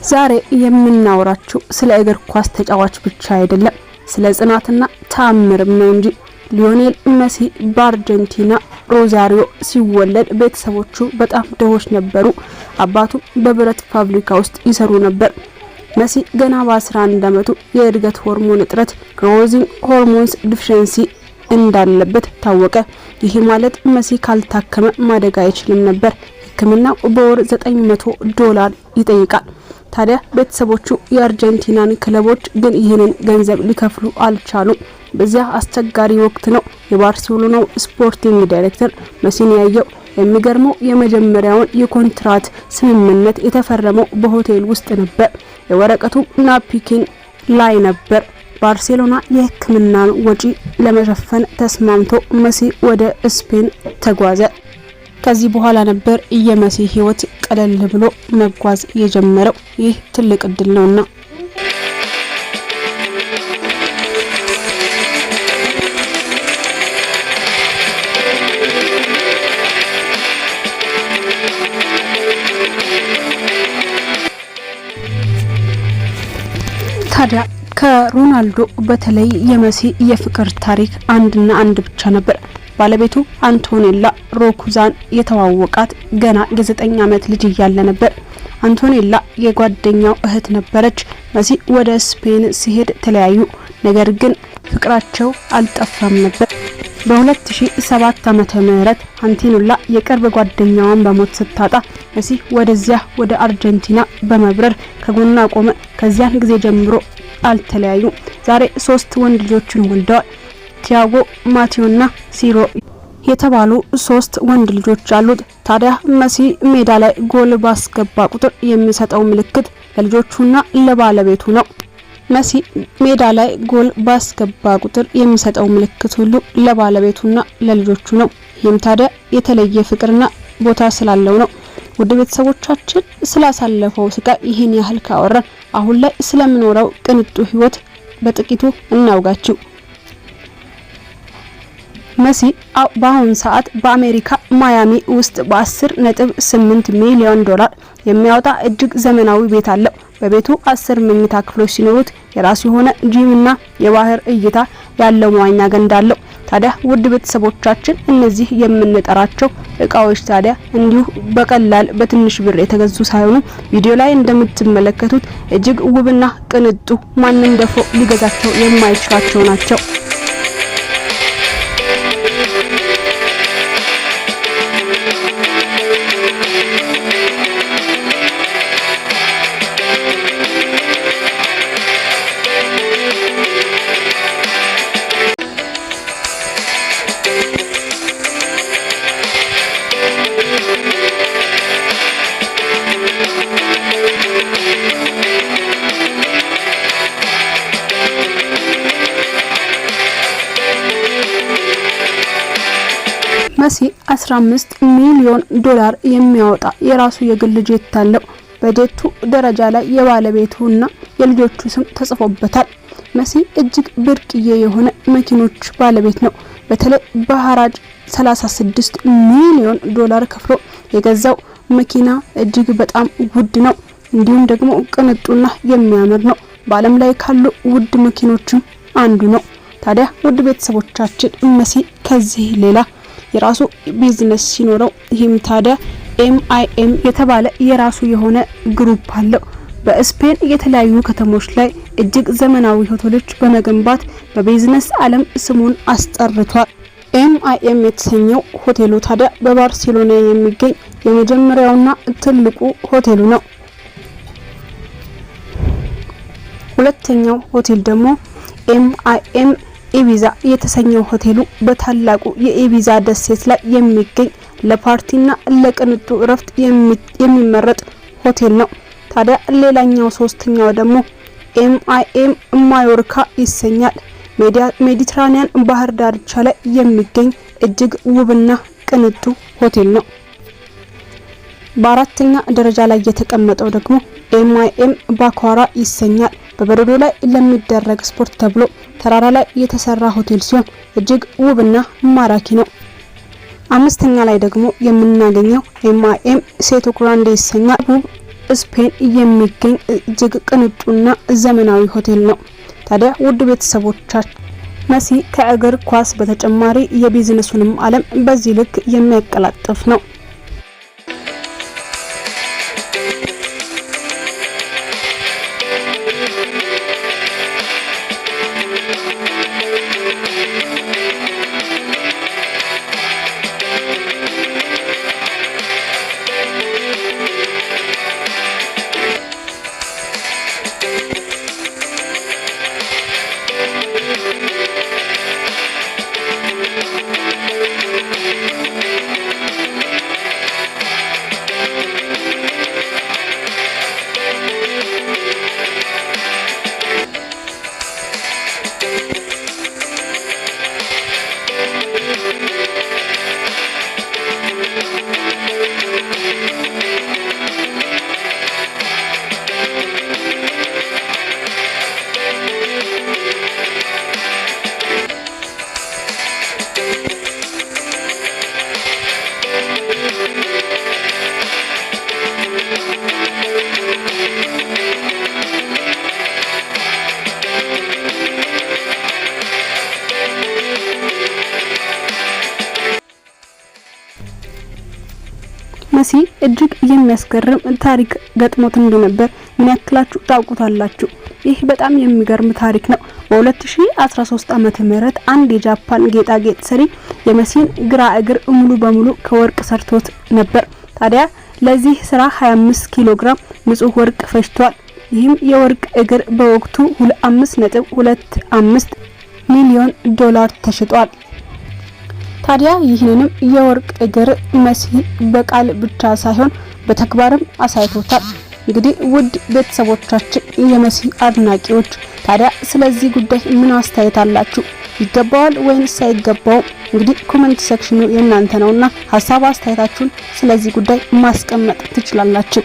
ዛሬ የምናወራችሁ ስለ እግር ኳስ ተጫዋች ብቻ አይደለም፣ ስለ ጽናትና ተአምርም ነው እንጂ። ሊዮኔል መሲ በአርጀንቲና ሮዛሪዮ ሲወለድ ቤተሰቦቹ በጣም ደሆች ነበሩ። አባቱ በብረት ፋብሪካ ውስጥ ይሰሩ ነበር። መሲ ገና በ11 ዓመቱ የእድገት ሆርሞን እጥረት ግሮዚንግ ሆርሞንስ ዲፊሸንሲ እንዳለበት ታወቀ። ይህ ማለት መሲ ካልታከመ ማደግ አይችልም ነበር። ሕክምናው በወር $900 ይጠይቃል። ታዲያ ቤተሰቦቹ የአርጀንቲናን ክለቦች ግን ይህንን ገንዘብ ሊከፍሉ አልቻሉም። በዚያ አስቸጋሪ ወቅት ነው የባርሴሎናው ስፖርቲንግ ዳይሬክተር መሲን ያየው። የሚገርመው የመጀመሪያውን የኮንትራት ስምምነት የተፈረመው በሆቴል ውስጥ ነበር። የወረቀቱ ናፕኪን ላይ ነበር። ባርሴሎና የሕክምናን ወጪ ለመሸፈን ተስማምቶ መሲ ወደ ስፔን ተጓዘ። ከዚህ በኋላ ነበር የመሲ ህይወት ቀለል ብሎ መጓዝ የጀመረው። ይህ ትልቅ እድል ነውና ታዲያ ከሮናልዶ በተለይ የመሲ የፍቅር ታሪክ አንድና አንድ ብቻ ነበር። ባለቤቱ አንቶኔላ ሮኩዛን የተዋወቃት ገና የ9 ዓመት ልጅ እያለ ነበር። አንቶኔላ የጓደኛው እህት ነበረች። መሲ ወደ ስፔን ሲሄድ ተለያዩ። ነገር ግን ፍቅራቸው አልጠፋም ነበር። በ2007 ዓመተ ምህረት አንቶኔላ የቅርብ ጓደኛዋን በሞት ስታጣ መሲ ወደዚያ ወደ አርጀንቲና በመብረር ከጎኗ ቆመ። ከዚያን ጊዜ ጀምሮ አልተለያዩም። ዛሬ 3 ወንድ ልጆችን ወልደዋል። ቲያጎ፣ ማቴዎና ሲሮ የተባሉ 3 ወንድ ልጆች አሉት። ታዲያ መሲ ሜዳ ላይ ጎል ባስገባ ቁጥር የሚሰጠው ምልክት ለልጆቹና ለባለቤቱ ነው። መሲ ሜዳ ላይ ጎል ባስገባ ቁጥር የሚሰጠው ምልክት ሁሉ ለባለቤቱና ለልጆቹ ነው። ይህም ታዲያ የተለየ ፍቅርና ቦታ ስላለው ነው። ውድ ቤተሰቦቻችን ስላሳለፈው ስቃይ ይህን ያህል ካወራን አሁን ላይ ስለምኖረው ቅንጡ ህይወት በጥቂቱ እናውጋችሁ። መሲ በአሁን ሰዓት በአሜሪካ ማያሚ ውስጥ በ10.8 ሚሊዮን ዶላር የሚያወጣ እጅግ ዘመናዊ ቤት አለው። በቤቱ 10 መኝታ ክፍሎች ሲኖሩት የራሱ የሆነ ጂምና የባህር እይታ ያለው መዋኛ ገንዳ አለው። ታዲያ ውድ ቤተሰቦቻችን እነዚህ የምንጠራቸው እቃዎች ታዲያ እንዲሁ በቀላል በትንሽ ብር የተገዙ ሳይሆኑ ቪዲዮ ላይ እንደምትመለከቱት እጅግ ውብና ቅንጡ ማንም ደፍሮ ሊገዛቸው የማይችላቸው ናቸው። መሲ 15 ሚሊዮን ዶላር የሚያወጣ የራሱ የግል ጄት አለው። በጄቱ ደረጃ ላይ የባለቤቱና የልጆቹ ስም ተጽፎበታል። መሲ እጅግ ብርቅዬ የሆነ መኪኖች ባለቤት ነው። በተለይ በሐራጅ 36 ሚሊዮን ዶላር ከፍሎ የገዛው መኪና እጅግ በጣም ውድ ነው። እንዲሁም ደግሞ ቅንጡና የሚያምር ነው። በዓለም ላይ ካሉ ውድ መኪኖችም አንዱ ነው። ታዲያ ውድ ቤተሰቦቻችን መሲ ከዚህ ሌላ የራሱ ቢዝነስ ሲኖረው ይህም ታዲያ MIM የተባለ የራሱ የሆነ ግሩፕ አለው። በስፔን የተለያዩ ከተሞች ላይ እጅግ ዘመናዊ ሆቴሎች በመገንባት በቢዝነስ ዓለም ስሙን አስጠርቷል። MIM የተሰኘው ሆቴሉ ታዲያ በባርሴሎና የሚገኝ የመጀመሪያውና ትልቁ ሆቴሉ ነው። ሁለተኛው ሆቴል ደግሞ MIM ኢቢዛ የተሰኘው ሆቴሉ በታላቁ የኢቢዛ ደሴት ላይ የሚገኝ ለፓርቲና ለቅንጡ እረፍት የሚመረጥ ሆቴል ነው። ታዲያ ሌላኛው ሶስተኛው ደግሞ MIM ማዮርካ ይሰኛል። ሜዲትራኒያን ባህር ዳርቻ ላይ የሚገኝ እጅግ ውብና ቅንጡ ሆቴል ነው። በአራተኛ ደረጃ ላይ የተቀመጠው ደግሞ MIM ባኳራ ይሰኛል። በበረዶ ላይ ለሚደረግ ስፖርት ተብሎ ተራራ ላይ የተሰራ ሆቴል ሲሆን እጅግ ውብና ማራኪ ነው። አምስተኛ ላይ ደግሞ የምናገኘው MIM ሴቶ ግራንዴ ይሰኛል። ስፔን የሚገኝ እጅግ ቅንጡና ዘመናዊ ሆቴል ነው። ታዲያ ውድ ቤተሰቦቻችን መሲ ከእግር ኳስ በተጨማሪ የቢዝነሱንም ዓለም በዚህ ልክ የሚያቀላጥፍ ነው። መሲ እጅግ የሚያስገርም ታሪክ ገጥሞት እንደነበር ምን ያክላችሁ ታውቁታላችሁ? ይህ በጣም የሚገርም ታሪክ ነው። በ2013 ዓመተ ምህረት አንድ የጃፓን ጌጣጌጥ ሰሪ የመሲን ግራ እግር ሙሉ በሙሉ ከወርቅ ሰርቶት ነበር። ታዲያ ለዚህ ስራ 25 ኪሎ ግራም ንጹህ ወርቅ ፈጅቷል። ይህም የወርቅ እግር በወቅቱ 5.25 ሚሊዮን ዶላር ተሽጧል። ታዲያ ይህንንም የወርቅ እግር መሲ በቃል ብቻ ሳይሆን በተግባርም አሳይቶታል። እንግዲህ ውድ ቤተሰቦቻችን የመሲ አድናቂዎች ታዲያ ስለዚህ ጉዳይ ምን አስተያየት አላችሁ? ይገባዋል ወይንስ አይገባው? እንግዲህ ኮሜንት ሴክሽኑ የእናንተ ነውና ሐሳብ አስተያየታችሁን ስለዚህ ጉዳይ ማስቀመጥ ትችላላችሁ።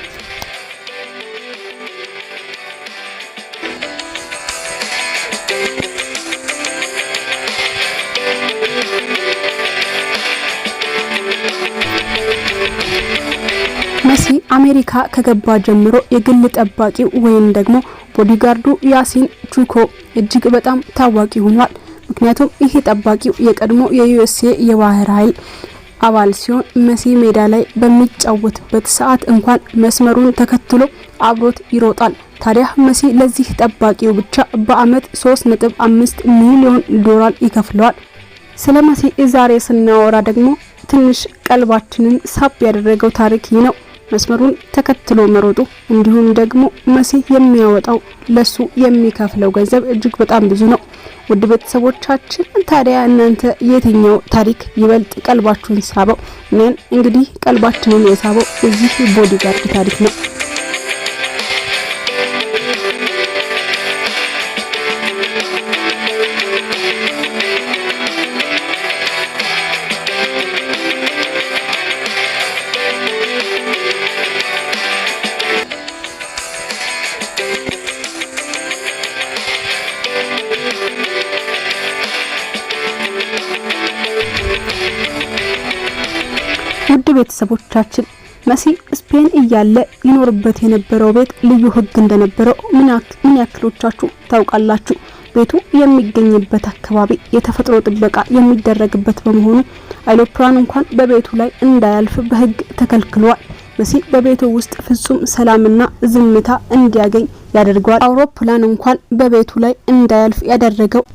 መሲ አሜሪካ ከገባ ጀምሮ የግል ጠባቂው ወይም ደግሞ ቦዲጋርዱ ያሲን ቹኮ እጅግ በጣም ታዋቂ ሆኗል። ምክንያቱም ይሄ ጠባቂው የቀድሞ የዩኤስኤ የባህር ኃይል አባል ሲሆን መሲ ሜዳ ላይ በሚጫወትበት ሰዓት እንኳን መስመሩን ተከትሎ አብሮት ይሮጣል። ታዲያ መሲ ለዚህ ጠባቂው ብቻ በአመት 3.5 ሚሊዮን ዶላር ይከፍለዋል። ስለ መሲ ዛሬ ስናወራ ደግሞ ትንሽ ቀልባችንን ሳብ ያደረገው ታሪክ ነው። መስመሩን ተከትሎ መሮጡ እንዲሁም ደግሞ መሲ የሚያወጣው ለሱ የሚከፍለው ገንዘብ እጅግ በጣም ብዙ ነው። ውድ ቤተሰቦቻችን ታዲያ እናንተ የትኛው ታሪክ ይበልጥ ቀልባችሁን ሳበው? እኔን እንግዲህ ቀልባችንን የሳበው እዚህ ቦዲጋርድ ታሪክ ነው። ውድ ቤተሰቦቻችን መሲ ስፔን እያለ ይኖርበት የነበረው ቤት ልዩ ህግ እንደነበረው ምን ያክሎቻችሁ ታውቃላችሁ? ቤቱ የሚገኝበት አካባቢ የተፈጥሮ ጥበቃ የሚደረግበት በመሆኑ አይሎፕላን እንኳን በቤቱ ላይ እንዳያልፍ በህግ ተከልክሏል። መሲ በቤቱ ውስጥ ፍጹም ሰላምና ዝምታ እንዲያገኝ ያደርጋል። አውሮፕላን እንኳን በቤቱ ላይ እንዳያልፍ ያደረገው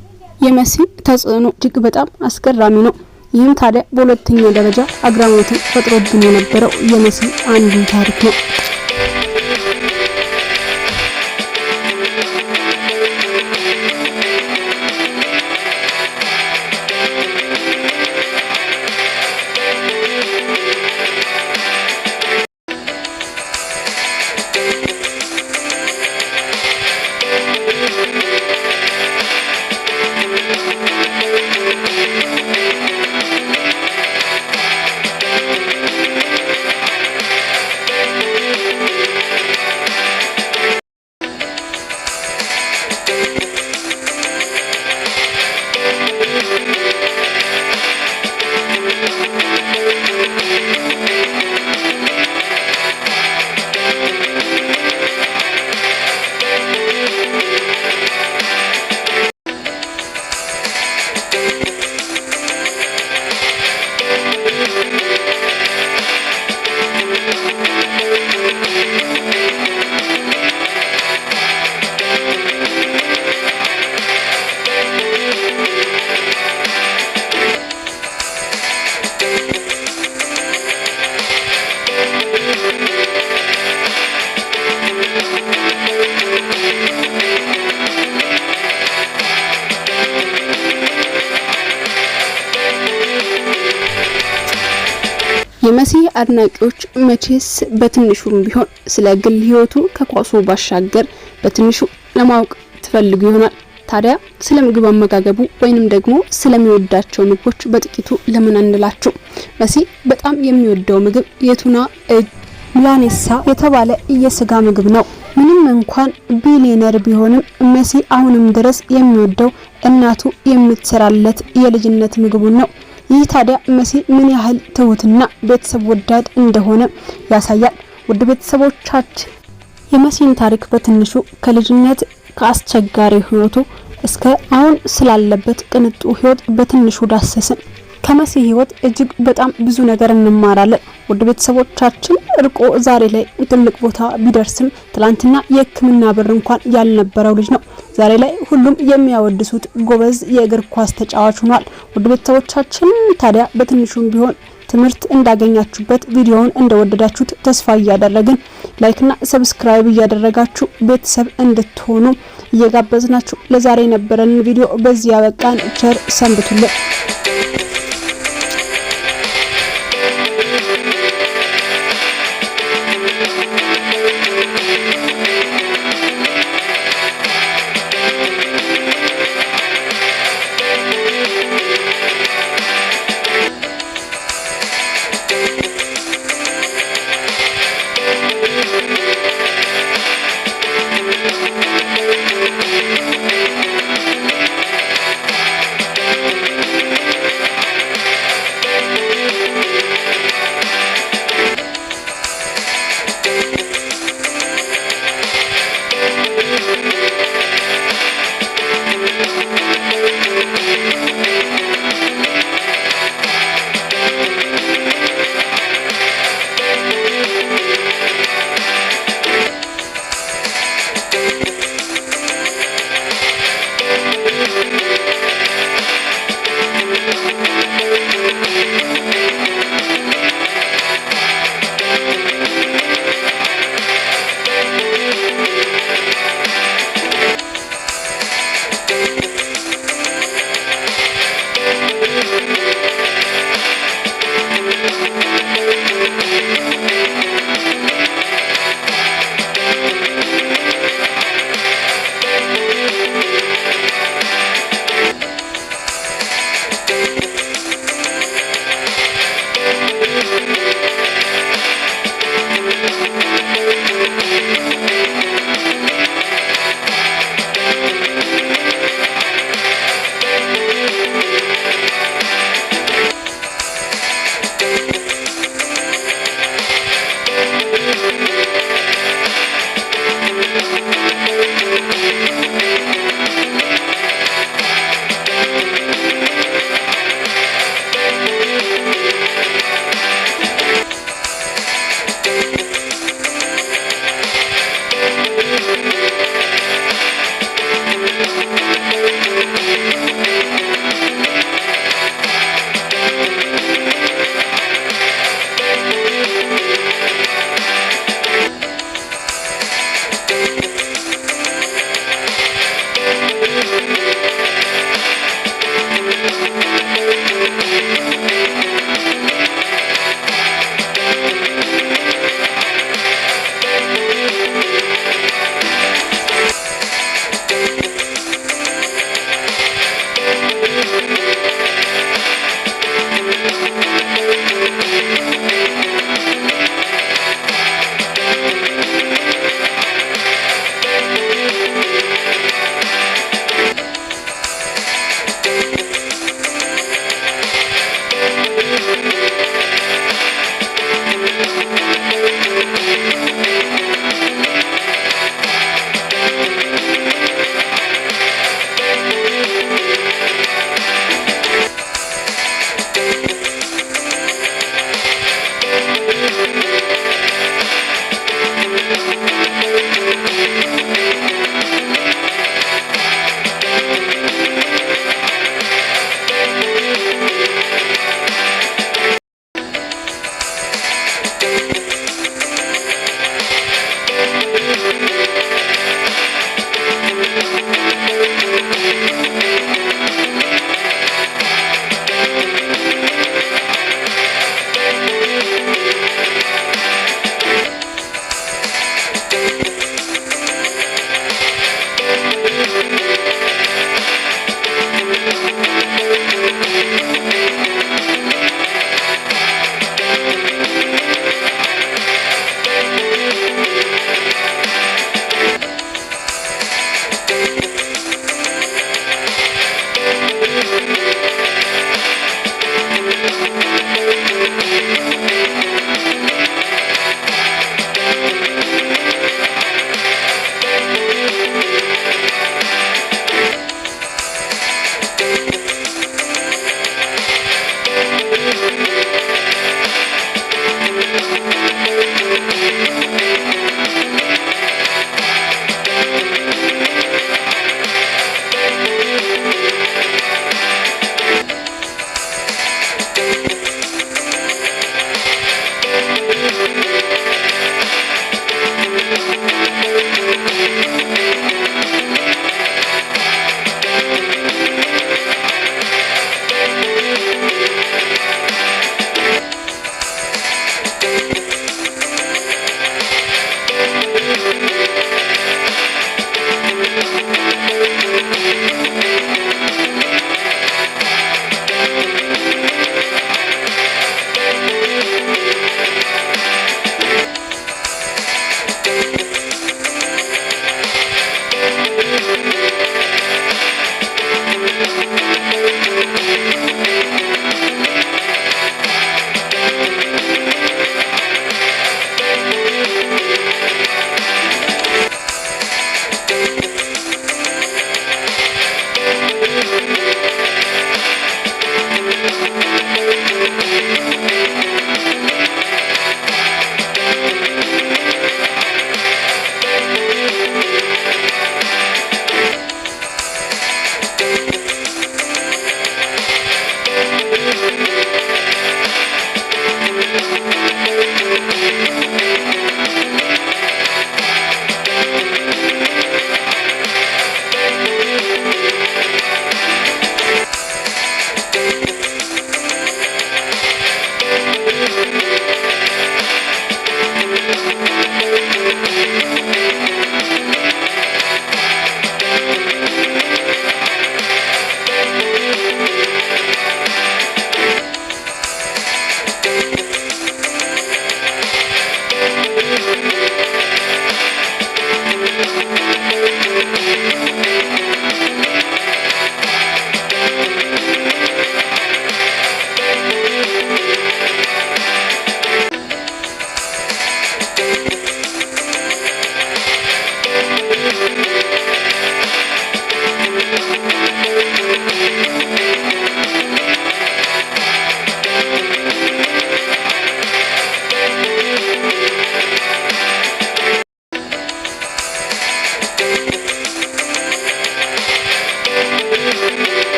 የመሲ ተጽዕኖ እጅግ በጣም አስገራሚ ነው። ይህም ታዲያ በሁለተኛ ደረጃ አግራሞትን ፈጥሮብን የነበረው የመሲ አንዱ ታሪክ ነው። የመሲ አድናቂዎች መቼስ በትንሹም ቢሆን ስለ ግል ህይወቱ ከኳሱ ባሻገር በትንሹ ለማወቅ ትፈልጉ ይሆናል። ታዲያ ስለ ምግብ አመጋገቡ ወይንም ደግሞ ስለሚወዳቸው ምግቦች በጥቂቱ ለምን አንላችሁ? መሲ በጣም የሚወደው ምግብ የቱና ሚላኔሳ የተባለ የስጋ ምግብ ነው። ምንም እንኳን ቢሊየነር ቢሆንም መሲ አሁንም ድረስ የሚወደው እናቱ የምትሰራለት የልጅነት ምግቡን ነው። ይህ ታዲያ መሲ ምን ያህል ትሁትና ቤተሰብ ወዳድ እንደሆነ ያሳያል። ውድ ቤተሰቦቻችን የመሲን ታሪክ በትንሹ ከልጅነት ከአስቸጋሪ ህይወቱ እስከ አሁን ስላለበት ቅንጡ ህይወት በትንሹ ዳሰስን። ከመሲ ህይወት እጅግ በጣም ብዙ ነገር እንማራለን። ውድ ቤተሰቦቻችን እርቆ ዛሬ ላይ ትልቅ ቦታ ቢደርስም ትላንትና የህክምና ብር እንኳን ያልነበረው ልጅ ነው። ዛሬ ላይ ሁሉም የሚያወድሱት ጎበዝ የእግር ኳስ ተጫዋች ሆኗል። ውድ ቤተሰቦቻችን ታዲያ በትንሹም ቢሆን ትምህርት እንዳገኛችሁበት ቪዲዮውን እንደወደዳችሁት ተስፋ እያደረግን ላይክና ሰብስክራይብ እያደረጋችሁ ቤተሰብ እንድትሆኑ እየጋበዝናችሁ ለዛሬ የነበረን ቪዲዮ በዚህ ያበቃን። ቸር ሰንብቱልን።